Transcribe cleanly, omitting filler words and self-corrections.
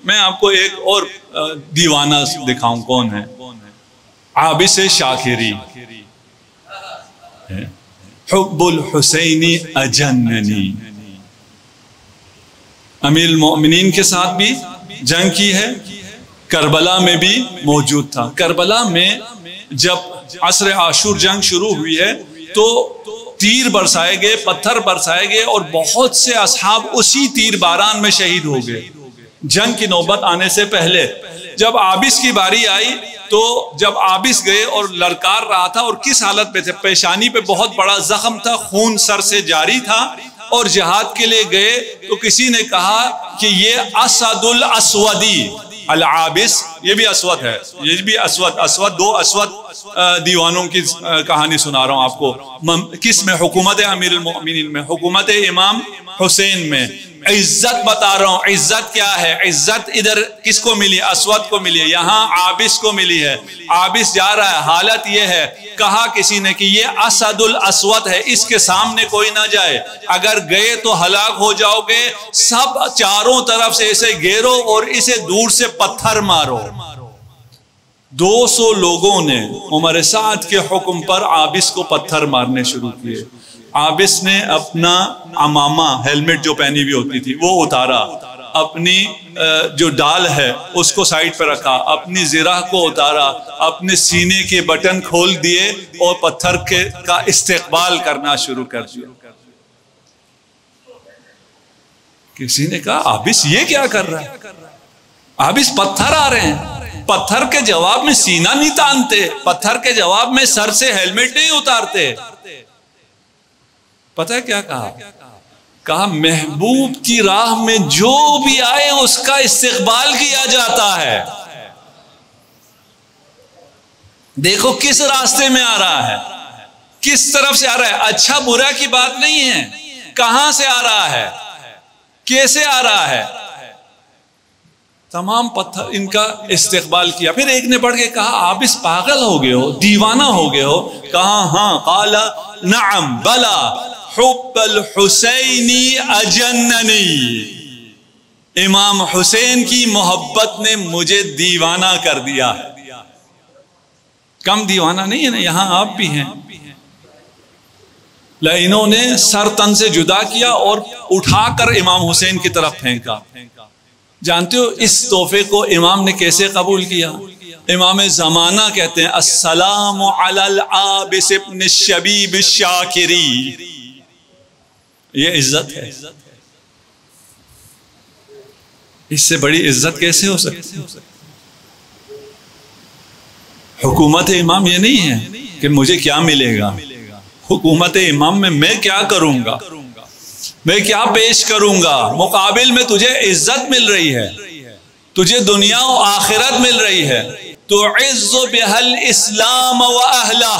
میں آپ کو ایک اور دیوانہ دکھاؤں کون ہے. عابس شاکری. حب الحسین اجننی. امیر المؤمنین کے ساتھ بھی جنگ کی ہے، کربلا میں بھی موجود تھا. کربلا میں جب عصر عاشور جنگ شروع ہوئی ہے تو تیر برسائے گئے، پتھر برسائے گئے اور بہت سے اصحاب اسی تیر باران میں شہید ہو گئے. جنگ کی نوبت آنے سے پہلے جب عابس کی باری آئی تو جب عابس گئے اور للکار رہا تھا، اور کس حالت پہ تھے؟ پیشانی پہ بہت بڑا زخم تھا، خون سر سے جاری تھا، اور جہاد کے لیے گئے تو کسی نے کہا کہ یہ اسد الاسودی العابس، یہ بھی اسود ہے، یہ بھی اسود دو اسود دیوانوں کی کہانی سنا رہا ہوں آپ کو. کس میں؟ حکومت امیر المؤمنین میں، حکومت امام حسین میں. عزت بتا رہا ہوں، عزت کیا ہے؟ عزت ادھر کس کو ملی؟ اسود کو ملی ہے، یہاں عابس کو ملی ہے. عابس جا رہا ہے، حالت یہ ہے، کہا کسی نے کہ یہ اسد الاسود ہے، اس کے سامنے کوئی نہ جائے، اگر گئے تو ہلاک ہو جاؤ گے. سب چاروں طرف سے اسے گھیرو اور اسے دور سے پتھر مارو. 200 لوگوں نے عمر سعد کے حکم پر عابس کو پتھر مارنے شروع کیے. عابس نے اپنا عمامہ، ہیلمٹ جو پہنی ہوئی ہوتی تھی، وہ اتارا، اپنی جو ڈال ہے اس کو سائیڈ پہ رکھا، اپنی زرہ کو اتارا، اپنے سینے کے بٹن کھول دیے اور پتھر کا استقبال کرنا شروع کر دیا. کسی نے کہا عابس یہ کیا کر رہا ہے؟ عابس پتھر آ رہے ہیں، پتھر کے جواب میں سینہ نہیں تانتے، پتھر کے جواب میں سر سے ہیلمٹ نہیں اتارتے. پتہ ہے کیا کہا؟ کہا محبوب کی راہ میں جو بھی آئے اس کا استقبال کیا جاتا ہے. دیکھو کس راستے میں آ رہا ہے، کس طرف سے آ رہا ہے. اچھا برا کی بات نہیں ہے، کہاں سے آ رہا ہے، کیسے آ رہا ہے. تمام پتھر ان کا استقبال کیا. پھر ایک نے پڑھ کے کہا عابس پاگل ہو گئے ہو، دیوانہ ہو گئے ہو. کہا ہاں. قال نعم بلا حب الحسینی اجننی. امام حسین کی محبت نے مجھے دیوانہ کر دیا. کم دیوانہ نہیں ہے نا، یہاں آپ بھی ہیں. انہوں نے سر تن سے جدا کیا اور اٹھا کر امام حسین کی طرف پھینکا. جانتے ہو اس تحفے کو امام نے کیسے قبول کیا؟ امام زمانہ کہتے ہیں السلام علی العابس ابن الشبیب الشاکری. یہ عزت ہے، اس سے بڑی عزت کیسے ہو سکتی؟ حکومت امام یہ نہیں ہے کہ مجھے کیا ملے گا. حکومت امام میں کیا کروں گا، میں کیا پیش کروں گا. مقابل میں تجھے عزت مل رہی ہے، تجھے دنیا و آخرت مل رہی ہے. تو عز بہل اسلام و اہلہ.